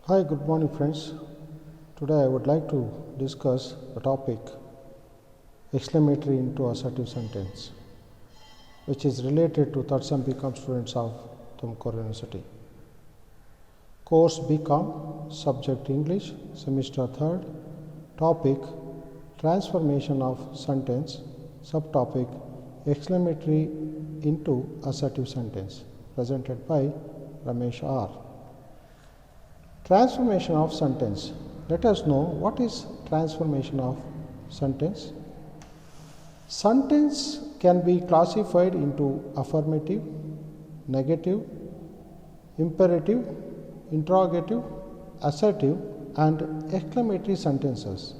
Hi, good morning, friends. Today I would like to discuss the topic exclamatory into assertive sentence, which is related to third sem BCom students of Tumkur University. Course BCom, subject English, semester 3rd, topic transformation of sentence, subtopic exclamatory into assertive sentence, presented by Ramesh R. Transformation of sentence. Let us know what is transformation of sentence. Sentence can be classified into affirmative, negative, imperative, interrogative, assertive, and exclamatory sentences.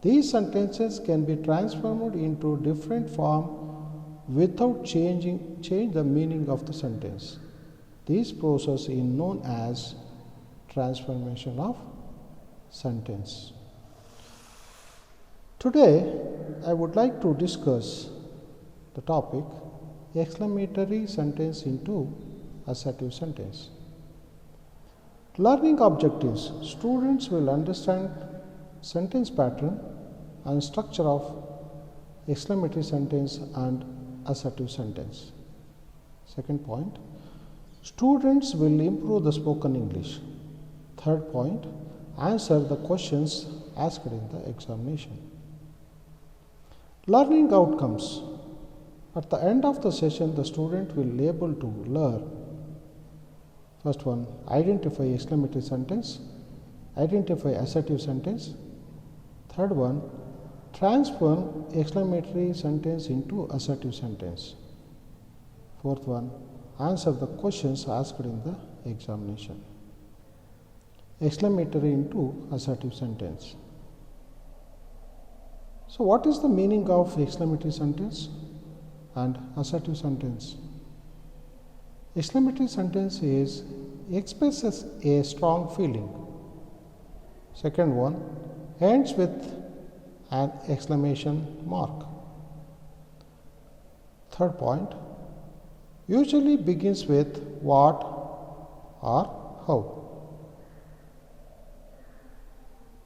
These sentences can be transformed into different form without change the meaning of the sentence. This process is known as transformation of sentence. Today, I would like to discuss the topic exclamatory sentence into assertive sentence. Learning objectives. Students will understand sentence pattern and structure of exclamatory sentence and assertive sentence. Second point, students will improve the spoken English. Third point, answer the questions asked in the examination. Learning outcomes. At the end of the session, the student will be able to learn. First one, identify exclamatory sentence, identify assertive sentence. Third one, transform exclamatory sentence into assertive sentence. Fourth one, answer the questions asked in the examination. Exclamatory into assertive sentence. So, what is the meaning of exclamatory sentence and assertive sentence? Exclamatory sentence expresses a strong feeling. Second one, ends with an exclamation mark. Third point, usually begins with what or how.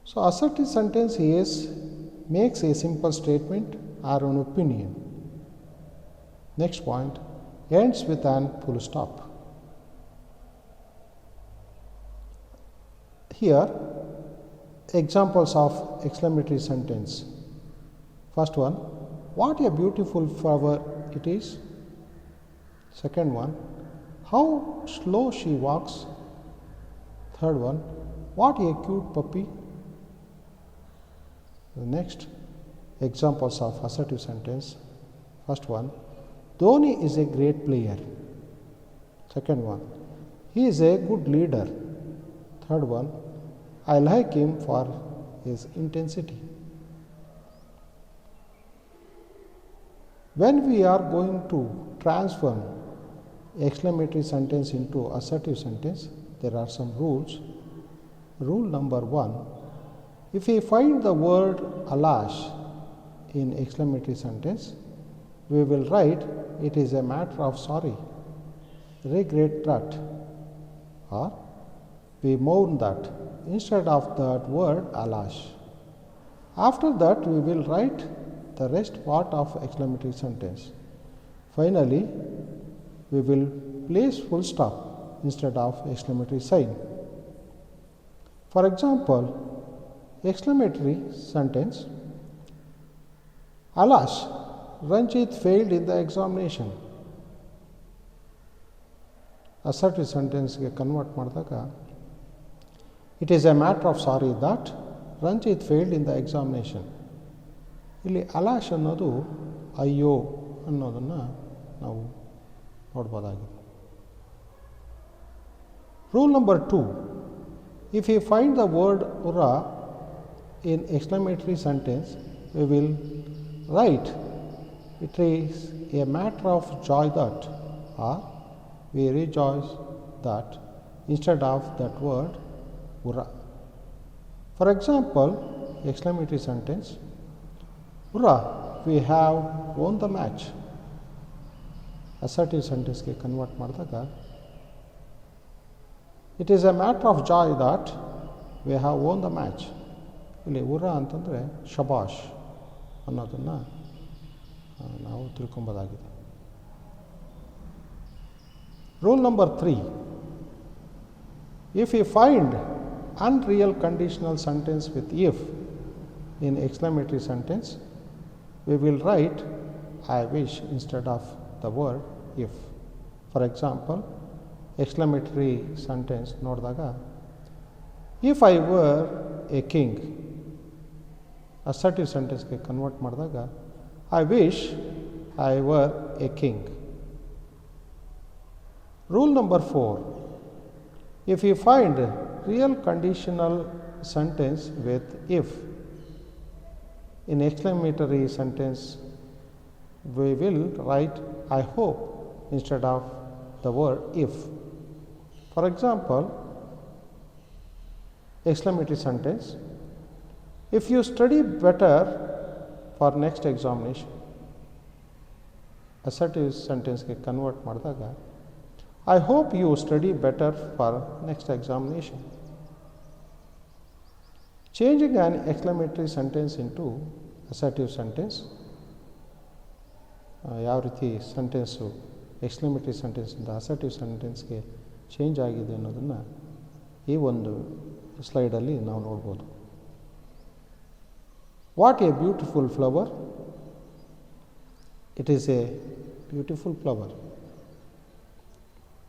So, assertive sentence makes a simple statement or an opinion. Next point, ends with an full stop. Here, examples of exclamatory sentence. First one, what a beautiful flower it is. Second one, how slow she walks. Third one, what a cute puppy. The next, examples of assertive sentence. First one, Dhoni is a great player. Second one, he is a good leader. Third one, I like him for his intensity. When we are going to transform exclamatory sentence into assertive sentence, there are some rules. Rule number 1, if we find the word alas in exclamatory sentence, we will write it is a matter of sorry, regret that, or we mourn that instead of that word alas. After that, we will write the rest part of exclamatory sentence. Finally, we will place full stop instead of exclamatory sign. For example, exclamatory sentence, alas, Ranjit failed in the examination. Assertive sentence ಗೆ convert ಮಾಡಿದಾಗ it is a matter of sorry that Ranjit failed in the examination. ಇಲ್ಲಿ ಅಲಾಶ್ ಅನ್ನೋದು ಅಯ್ಯೋ ಅನ್ನೋದನ್ನು ನಾವು ನೋಡ್ಬೋದಾಗಿದೆ. Rule number 2, if we find the word ura in exclamatory sentence, we will write it is a matter of joy that, or we rejoice that instead of that word ura. For example, exclamatory sentence, ura, we have won the match. Assertive sentence ಗೆ convert ಮಾಡಿದಾಗ It is a matter of joy that we have won the match. ಇಲ್ಲಿ ಉರ ಅಂತಂದರೆ ಶಬಾಷ್ ಅನ್ನೋದನ್ನು ನಾವು ತಿಳ್ಕೊಬೋದಾಗಿದೆ. Rule number 3. If we find unreal conditional sentence with if in exclamatory sentence, we will write I wish instead of the word if. For example, exclamatory sentence ನೋಡಿದಾಗ if I were a king, assertive ಸೆಂಟೆನ್ಸ್ಗೆ convert ಮಾಡಿದಾಗ I wish I were a king. Rule number 4. If we find real conditional sentence with if in exclamatory sentence, we will write I hope instead of the word if. For example, exclamatory sentence, if you study better for next examination. Assertive sentence ಗೆ convert ಮಾಡಿದಾಗ I hope you study better for next examination. Changing an exclamatory sentence into assertive sentence, ಯಾವ ರೀತಿ sentence exclamatory ಸೆಂಟೆನ್ಸಿಂದ assertive ಸೆಂಟೆನ್ಸ್ಗೆ change ಆಗಿದೆ ಅನ್ನೋದನ್ನು ಈ ಒಂದು ಸ್ಲೈಡಲ್ಲಿ ನಾವು ನೋಡ್ಬೋದು. What A beautiful flower, it is A beautiful flower.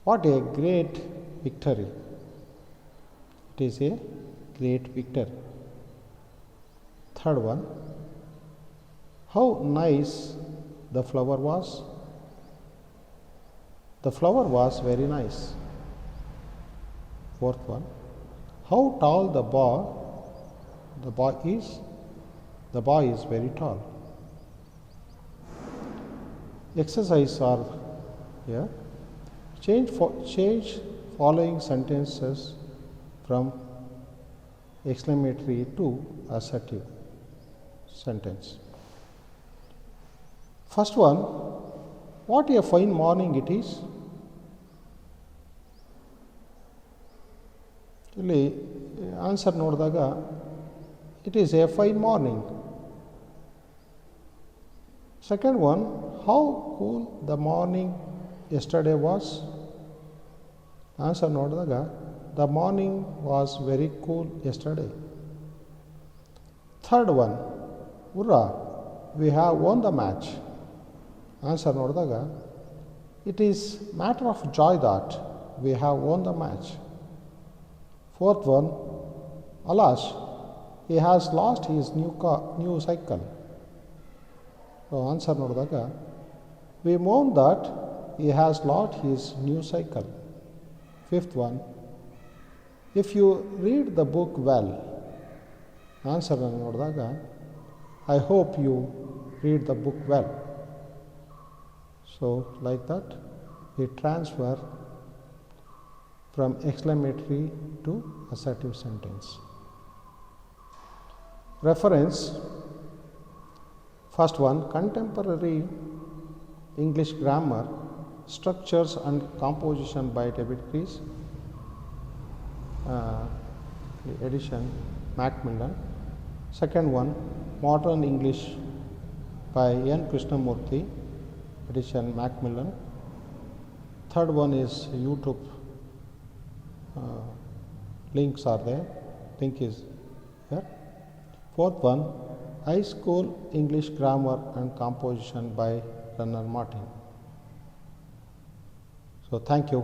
What a great victory, it is a great victory. Third one, how nice the flower was, the flower was very nice. Fourth one, how tall the boy is, the boy is very tall. Exercise are here. Change following sentences from exclamatory to assertive sentence. First one, what a fine morning it is. ಇಲ್ಲಿ answer ನೋಡಿದಾಗ it is A fine morning. Second one, how cool the morning yesterday was. Answer ನೋಡಿದಾಗ the morning was very cool yesterday. Third one, hurrah, we have won the match. Answer ನೋಡಿದಾಗ it is matter of joy that we have won the match. Fourth one, alas, he has lost his new cycle. So answer ನೋಡಿದಾಗ we mourn that he has lost his new cycle. Fifth one, if you read the book well. Answer ನೋಡಿದಾಗ I hope you read the book well. So like that we transfer from exclamatory to assertive sentence. Reference, first one, contemporary English grammar, structures and composition by David Keyes, edition Macmillan. Second one, modern English by N. Krishnamurthy, edition Macmillan. Third one is YouTube, links are there, link is here. Fourth one, High School English Grammar and Composition by Runner Martin. So thank you.